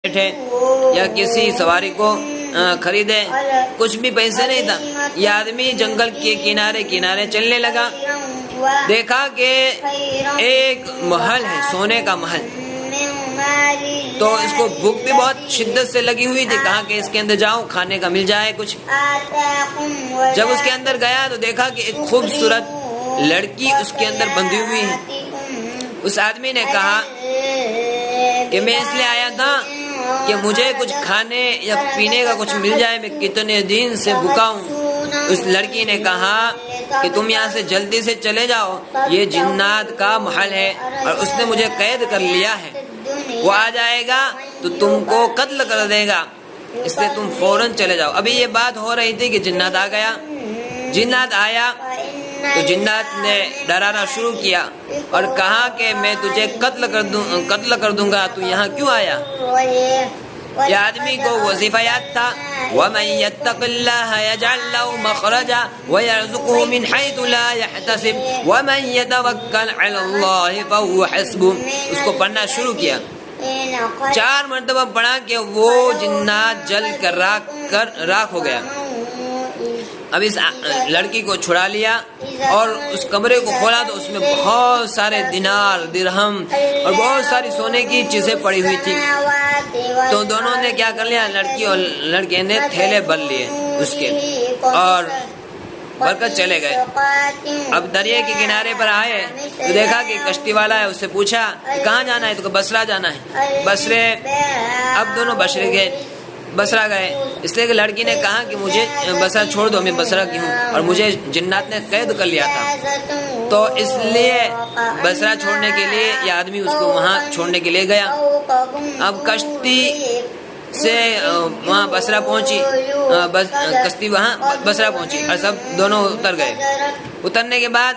بیٹھے یا کسی سواری کو خریدے، کچھ بھی پیسے نہیں تھا۔ یہ آدمی جنگل کے کنارے کنارے چلنے لگا، دیکھا کہ ایک محل ہے، سونے کا محل، تو اس کو بھوک بھی بہت شدت سے لگی ہوئی تھی، کہا کہ اس کے اندر جاؤں، کھانے کا مل جائے کچھ۔ جب اس کے اندر گیا تو دیکھا کہ ایک خوبصورت لڑکی اس کے اندر بندھی ہوئی ہے۔ اس آدمی نے کہا کہ میں اس لیے آیا تھا کہ مجھے کچھ کھانے یا پینے کا کچھ مل جائے، میں کتنے دن سے بھوکا ہوں۔ اس لڑکی نے کہا کہ تم یہاں سے جلدی سے چلے جاؤ، یہ جنات کا محل ہے اور اس نے مجھے قید کر لیا ہے، وہ آ جائے گا تو تم کو قتل کر دے گا، اس لیے تم فوراً چلے جاؤ۔ ابھی یہ بات ہو رہی تھی کہ جنات آ گیا۔ جنات آیا تو جنات نے ڈرانا شروع کیا اور کہا کہ میں تجھے قتل کر دوں گا، تو یہاں کیوں آیا؟ یہ آدمی کو وظیفہ یاد تھا، وَمَن يَتَّقِ اللَّهَ يَجْعَل لَّهُ مَخْرَجًا وَيَرْزُقْهُ مِنْ حَيْثُ لَا يَحْتَسِبُ وَمَن يَتَوَكَّلْ عَلَى اللَّهِ فَهُوَ حَسْبُهُ۔ اس کو پڑھنا شروع کیا، 4 مرتبہ پڑھا کہ وہ جنات جل کر راکھ ہو گیا۔ اب اس لڑکی کو چھڑا لیا اور اس کمرے کو کھولا تو اس میں بہت سارے دینار، درہم اور بہت ساری سونے کی چیزیں پڑی ہوئی تھی۔ تو دونوں نے کیا کر لیا، لڑکی اور لڑکے نے تھیلے بھر لیے اس کے اور بھر کر چلے گئے۔ اب دریا کے کنارے پر آئے تو دیکھا کہ کشتی والا ہے، اس سے پوچھا کہاں جانا ہے؟ تو بصرہ جانا ہے۔ بصرے، اب دونوں بصرہ گئے، اس لیے کہ لڑکی نے کہا کہ مجھے بصرہ چھوڑ دو، میں بصرہ کی ہوں اور مجھے جنات نے قید کر لیا تھا، تو اس لیے بصرہ چھوڑنے کے لیے یہ آدمی اس کو وہاں چھوڑنے کے لیے گیا۔ اب کشتی سے وہاں بصرہ پہنچی، کشتی وہاں بصرہ پہنچی اور سب دونوں اتر گئے۔ اترنے کے بعد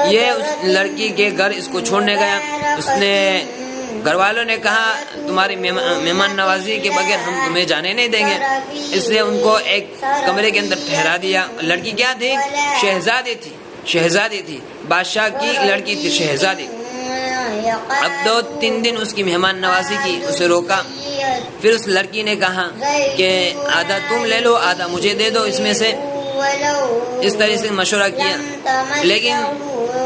یہ اس لڑکی کے گھر اس کو چھوڑنے گیا۔ اس نے گھر والوں نے کہا تمہاری مہمان نوازی کے بغیر ہم تمہیں جانے نہیں دیں گے، اس لیے ان کو ایک کمرے کے اندر ٹھہرا دیا۔ لڑکی کیا تھی؟ شہزادی تھی، بادشاہ کی لڑکی تھی، شہزادی۔ اب 2-3 دن اس کی مہمان نوازی کی، اسے روکا۔ پھر اس لڑکی نے کہا کہ آدھا تم لے لو، آدھا مجھے دے دو اس میں سے، اس طرح سے مشورہ کیا، لیکن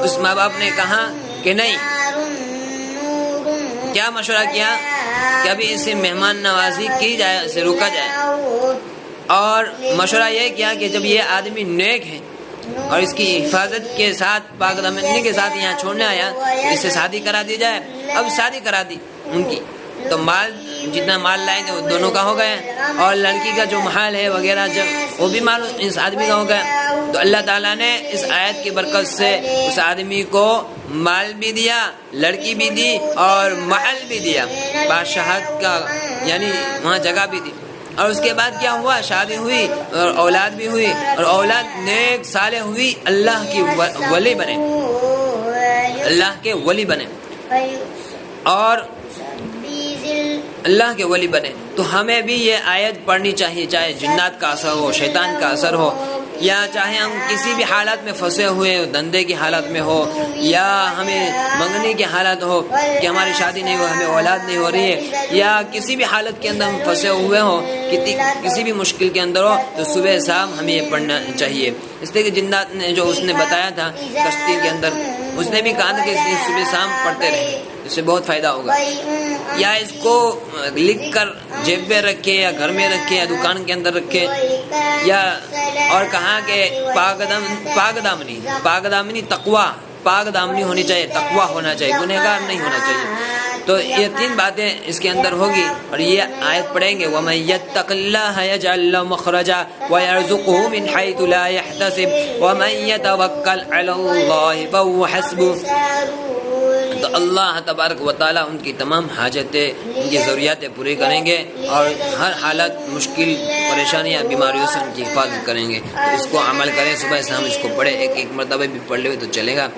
اس ماں باپ نے کہا کہ نہیں۔ کیا مشورہ کیا کہ ابھی اسے مہمان نوازی کی جائے، اسے روکا جائے، اور مشورہ یہ کیا کہ جب یہ آدمی نیک ہے اور اس کی حفاظت کے ساتھ، پاک دامنی کے ساتھ یہاں چھوڑنے آیا تو اس سے شادی کرا دی جائے۔ اب شادی کرا دی ان کی، تو مال جتنا مال لائے تھے وہ دونوں کا ہو گیا، اور لڑکی کا جو محل ہے وغیرہ جب وہ بھی مال اس آدمی کا ہو گیا۔ تو اللہ تعالیٰ نے اس آیت کی برکت سے اس آدمی کو مال بھی دیا، لڑکی بھی دی اور محل بھی دیا، بادشاہت کا یعنی وہاں جگہ بھی دی۔ اور اس کے بعد کیا ہوا، شادی ہوئی اور اولاد بھی ہوئی، اور اولاد نیک صالح ہوئی، اللہ کے ولی بنے، اور اللہ کے ولی بنے۔ تو ہمیں بھی یہ آیت پڑھنی چاہیے، چاہے جنات کا اثر ہو، شیطان کا اثر ہو، یا چاہے ہم کسی بھی حالت میں پھنسے ہوئے، دھندے کی حالت میں ہو، یا ہمیں منگنی کی حالت ہو کہ ہماری شادی نہیں ہو، ہمیں اولاد نہیں ہو رہی ہے، یا کسی بھی حالت کے اندر ہم پھنسے ہوئے ہوں، کسی بھی مشکل کے اندر ہو، تو صبح شام ہمیں یہ پڑھنا چاہیے۔ اس لیے کہ جنات نے جو اس نے بتایا تھا کشتی کے اندر، اس نے بھی کہا تھا کہ صبح شام پڑھتے رہیں، اس سے بہت فائدہ ہوگا۔ یا اس کو لکھ کر جیب میں رکھے، یا گھر میں رکھے، یا دکان کے اندر رکھے، یا اور کہا کہ پاک دامنی تقوی، پاک دامنی ہونی چاہیے، تقوی ہونا چاہیے، گنہگار نہیں ہونا چاہیے۔ تو یہ 3 باتیں اس کے اندر ہوگی، اور یہ آیت پڑھیں گے وَمَن يَتَّقِ اللَّهَ يَجْعَل لَّهُ مَخْرَجًا وَيَرْزُقْهُ مِنْ حَيْثُ لَا يَحْتَسِبُ وَمَن يَتَوَكَّلْ عَلَى اللَّهِ فَهُوَ حَسْبُهُ۔ تو اللہ تبارک و تعالیٰ ان کی تمام حاجتیں، ان کی ضروریاتیں پوری کریں گے، اور ہر حالت، مشکل، پریشانیاں، بیماریوں سے ان کی حفاظت کریں گے۔ تو اس کو عمل کریں، صبح سے ہم اس کو پڑھیں، ایک مرتبہ بھی پڑھ لے تو چلے گا۔